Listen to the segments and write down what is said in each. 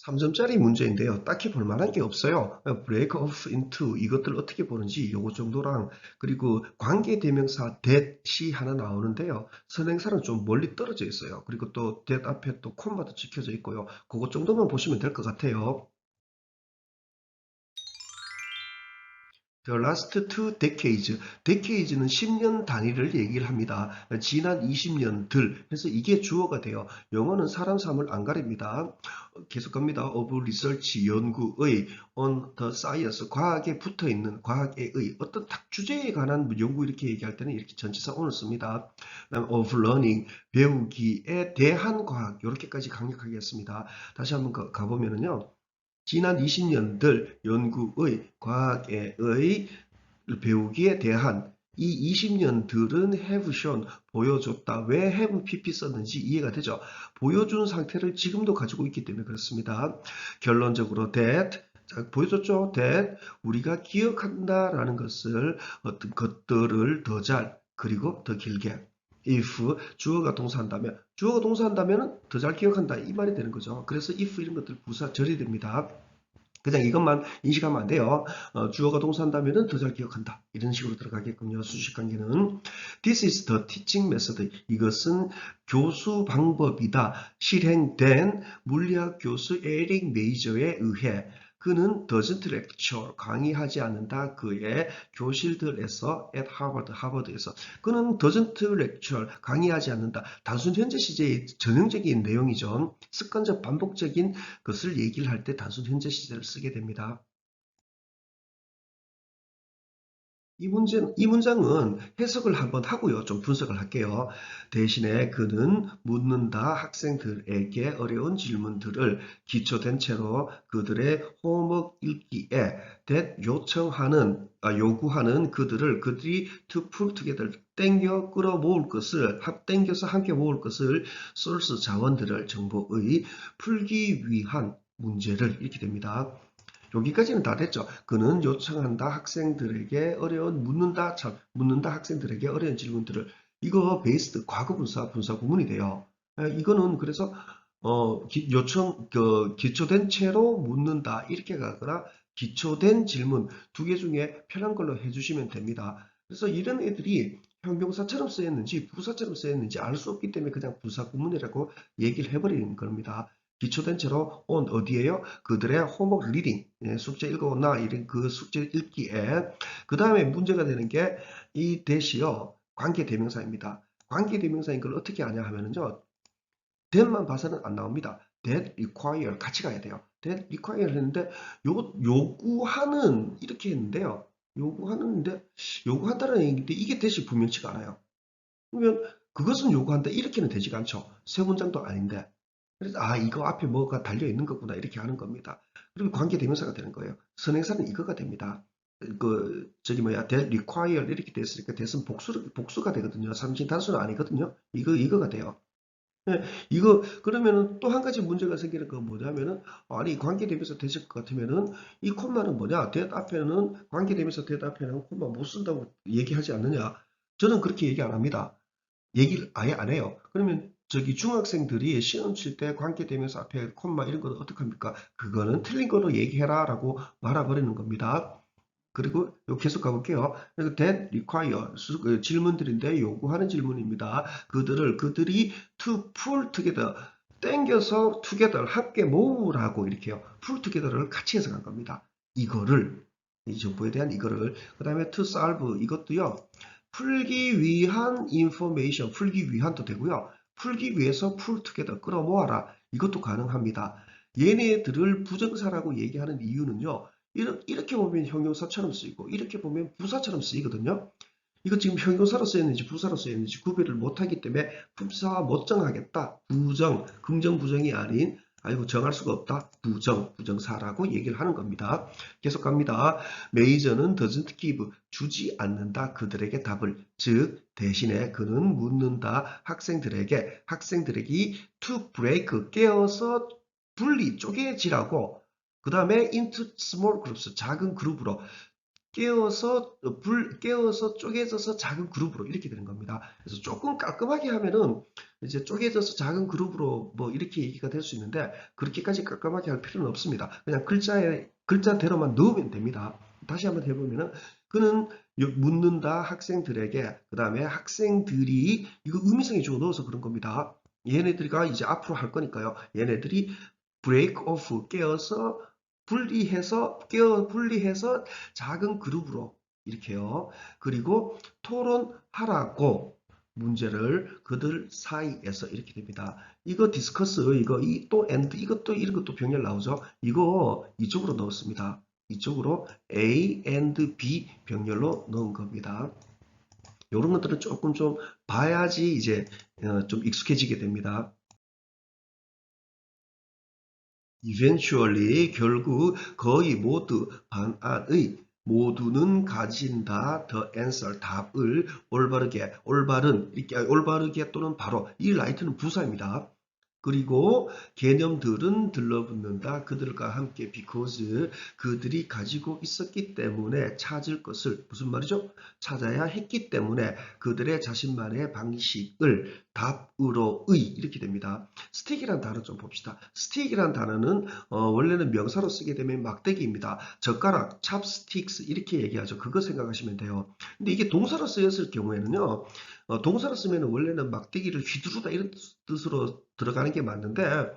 3점짜리 문제인데요. 딱히 볼 만한 게 없어요. break off into 이것들 어떻게 보는지 요거 정도랑 그리고 관계대명사 that이 하나 나오는데요. 선행사는 좀 멀리 떨어져 있어요. 그리고 또 that 앞에 또 콤마도 찍혀져 있고요. 그것 정도만 보시면 될 것 같아요. The last two decades. decades는 10년 단위를 얘기를 합니다. 지난 20년들. 그래서 이게 주어가 돼요. 영어는 사람 삶을 안 가립니다. 계속 갑니다. of research, 연구의, on the science, 과학에 붙어 있는 과학의 어떤 딱 주제에 관한 연구 이렇게 얘기할 때는 이렇게 전치사 on을 씁니다. 그다음 of learning, 배우기에 대한 과학, 이렇게까지 강력하게 했습니다. 다시 한번 가보면은요. 지난 20년들 연구의 과학의 배우기에 대한 이 20년들은 have shown 보여줬다. 왜 have pp 썼는지 이해가 되죠. 보여준 상태를 지금도 가지고 있기 때문에 그렇습니다. 결론적으로 that 보여줬죠. that 우리가 기억한다라는 것을 어떤 것들을 더 잘 그리고 더 길게 if 주어가 동사한다면 주어가 동사한다면 더 잘 기억한다 이 말이 되는 거죠. 그래서 if 이런 것들 부사 절이 됩니다. 그냥 이것만 인식하면 안 돼요. 주어가 동사한다면 더 잘 기억한다. 이런 식으로 들어가겠군요. 수식 관계는. This is the teaching method. 이것은 교수 방법이다. 실행된 물리학 교수 에릭 메이저에 의해 그는 doesn't lecture, 강의하지 않는다. 그의 교실들에서 at 하버드에서 그는 doesn't lecture, 강의하지 않는다. 단순 현재 시제의 전형적인 내용이죠. 습관적 반복적인 것을 얘기를 할 때 단순 현재 시제를 쓰게 됩니다. 이 문장은 해석을 한번 하고요. 좀 분석을 할게요. 대신에 그는 묻는다 학생들에게 어려운 질문들을 기초된 채로 그들의 홈워크 읽기에 요구하는 그들이 to pull together 땡겨 끌어모을 것을 땡겨서 함께 모을 것을 소스 자원들을 정보의 풀기 위한 문제를 이렇게 됩니다. 여기까지는 다 됐죠. 그는 요청한다 학생들에게 묻는다 학생들에게 어려운 질문들을 이거 베이스드 과거분사 분사 구문이 돼요. 이거는 그래서 기초된 채로 묻는다 이렇게 가거나 기초된 질문 두 개 중에 편한 걸로 해주시면 됩니다. 그래서 이런 애들이 형용사처럼 쓰였는지 부사처럼 쓰였는지 알 수 없기 때문에 그냥 분사 구문이라고 얘기를 해버리는 겁니다. 기초된 채로 on 어디에요? 그들의 홈워크 리딩 숙제 읽어오나 이런 그 숙제 읽기에 그 다음에 문제가 되는 게 이 대시요 관계대명사입니다. 관계대명사인 걸 어떻게 아냐 하면은요 that만 봐서는 안 나옵니다. that require 같이 가야 돼요. that require 했는데 요구하는 이렇게 했는데요. 요구한다는 얘기인데 이게 대시 분명치가 않아요. 그러면 그것은 요구한다 이렇게는 되지가 않죠. 세 문장도 아닌데. 그래서 이거 앞에 뭐가 달려 있는 거구나 이렇게 하는 겁니다. 그리고 관계대명사가 되는 거예요. 선행사는 이거가 됩니다. that require 이렇게 됐으니까 that은 복수가 되거든요. 삼진 단수는 아니거든요. 이거가 돼요. 네, 이거 그러면은 또 한 가지 문제가 생기는 건 뭐냐면은 아니 관계대명사 되실 것 같으면은 이 콤마는 뭐냐? that 앞에는 관계대명사 that 앞에는 콤마 못 쓴다고 얘기하지 않느냐? 저는 그렇게 얘기 안 합니다. 얘기를 아예 안 해요. 그러면 저기 중학생들이 시험 칠 때 관계대명사 앞에 콤마 이런 거는 어떡합니까? 그거는 틀린 거로 얘기해라 라고 말아버리는 겁니다. 그리고 계속 가볼게요. 그래서 that require 질문들인데 요구하는 질문입니다. 그들이 to pull together 땡겨서 together 함께 모으라고 이렇게요. pull together를 같이 해석한 겁니다. 이거를 이 정보에 대한 이거를 그 다음에 to solve 이것도요. 풀기 위한 information 풀기 위한도 되고요. 풀기 위해서 pull together 끌어모아라 이것도 가능합니다. 얘네들을 부정사라고 얘기하는 이유는요. 이렇게 보면 형용사처럼 쓰이고 이렇게 보면 부사처럼 쓰이거든요. 이거 지금 형용사로 쓰였는지 부사로 쓰였는지 구별을 못하기 때문에 품사와 못 정하겠다. 부정, 긍정 부정이 아닌 아이고 정할 수가 없다. 부정사라고 얘기를 하는 겁니다. 계속 갑니다. 메이저는 doesn't give, 주지 않는다. 그들에게 답을. 즉 대신에 그는 묻는다. 학생들에게 to break, 깨어서 분리, 쪼개지라고 그 다음에 into small groups, 작은 그룹으로 깨어서 쪼개져서 작은 그룹으로 이렇게 되는 겁니다. 그래서 조금 깔끔하게 하면은 이제 쪼개져서 작은 그룹으로 뭐 이렇게 얘기가 될 수 있는데 그렇게까지 깔끔하게 할 필요는 없습니다. 그냥 글자대로만 넣으면 됩니다. 다시 한번 해보면은 그는 묻는다 학생들에게 그 다음에 학생들이 이거 의미성의 주어 넣어서 그런 겁니다. 얘네들과 이제 앞으로 할 거니까요. 얘네들이 break off 깨어서 분리해서 작은 그룹으로 이렇게요. 그리고 토론하라고 문제를 그들 사이에서 이렇게 됩니다. 이거 디스커스 이거 이 또 and 이것도 이런 것도 병렬 나오죠. 이거 이쪽으로 넣었습니다. 이쪽으로 A and B 병렬로 넣은 겁니다. 이런 것들은 조금 좀 봐야지 이제 좀 익숙해지게 됩니다. eventually 결국 거의 모두 반안의 모두는 가진다 the answer 답을 올바르게 올바른 이렇게 올바르게 또는 바로 이 right는 부사입니다. 그리고 개념들은 들러붙는다. 그들과 함께 because 그들이 가지고 있었기 때문에 찾을 것을 무슨 말이죠? 찾아야 했기 때문에 그들의 자신만의 방식을 답으로의 이렇게 됩니다. 스틱이란 단어 좀 봅시다. 스틱이란 단어는 원래는 명사로 쓰게 되면 막대기입니다. 젓가락, chopsticks 이렇게 얘기하죠. 그거 생각하시면 돼요. 근데 이게 동사로 쓰였을 경우에는요. 동사로 쓰면 원래는 막대기를 휘두르다 이런 뜻으로 들어가는 게 맞는데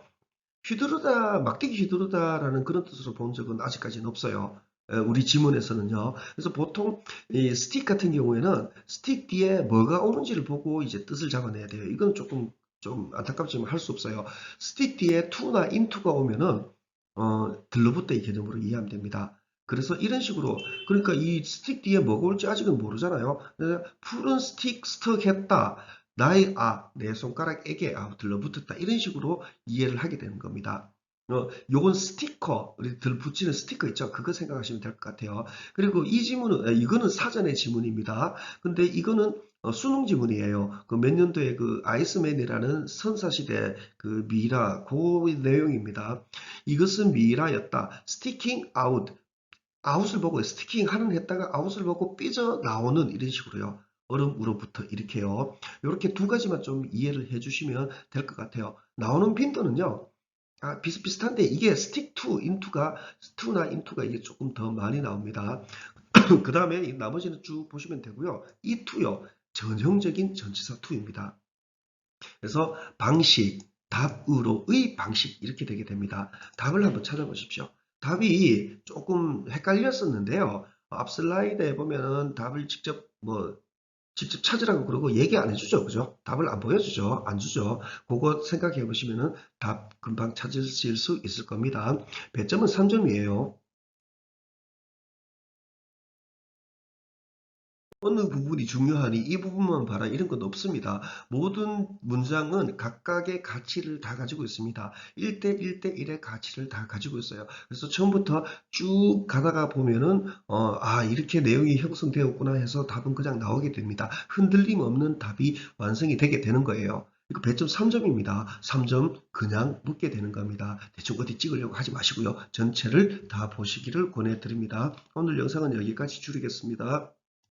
휘두르다, 막대기 휘두르다라는 그런 뜻으로 본 적은 아직까지는 없어요. 우리 지문에서는요. 그래서 보통 이 스틱 같은 경우에는 스틱 뒤에 뭐가 오는지를 보고 이제 뜻을 잡아내야 돼요. 이건 조금 좀 안타깝지만 할 수 없어요. 스틱 뒤에 to나 into가 오면은 들러붙다 이 개념으로 이해하면 됩니다. 그래서 이런 식으로 그러니까 이 스틱 뒤에 뭐가 올지 아직은 모르잖아요. 푸른 스틱 스톡했다. 내 손가락에게 들러붙었다. 이런 식으로 이해를 하게 되는 겁니다. 요건 스티커, 우리 들 붙이는 스티커 있죠? 그거 생각하시면 될 것 같아요. 그리고 이 지문은, 이거는 사전의 지문입니다. 근데 이거는 수능 지문이에요. 그 몇 년도에 그 아이스맨이라는 선사시대 그 미라, 그 내용입니다. 이것은 미라였다. 스티킹 아웃. 아웃을 보고 스티킹 하는 했다가 아웃을 보고 삐져 나오는 이런 식으로요. 얼음으로부터 이렇게요. 이렇게 두 가지만 좀 이해를 해주시면 될 것 같아요. 나오는 빈도는요. 비슷비슷한데 이게 stick to, into가 to나 into가 이게 조금 더 많이 나옵니다. 그 다음에 나머지는 쭉 보시면 되고요. 이 to요. 전형적인 전치사 to입니다. 그래서 방식, 답으로의 방식 이렇게 되게 됩니다. 답을 한번 찾아보십시오. 답이 조금 헷갈렸었는데요. 앞 슬라이드에 보면은 답을 직접 찾으라고 그러고 얘기 안 해주죠. 그죠? 답을 안 보여주죠. 안 주죠. 그거 생각해 보시면은 답 금방 찾으실 수 있을 겁니다. 배점은 3점이에요. 어느 부분이 중요하니 이 부분만 봐라 이런 건 없습니다. 모든 문장은 각각의 가치를 다 가지고 있습니다. 1대 1대 1의 가치를 다 가지고 있어요. 그래서 처음부터 쭉 가다가 보면은 이렇게 내용이 형성되었구나 해서 답은 그냥 나오게 됩니다. 흔들림 없는 답이 완성이 되게 되는 거예요. 이거 배점 3점입니다. 3점 그냥 묻게 되는 겁니다. 대충 어디 찍으려고 하지 마시고요. 전체를 다 보시기를 권해드립니다. 오늘 영상은 여기까지 줄이겠습니다.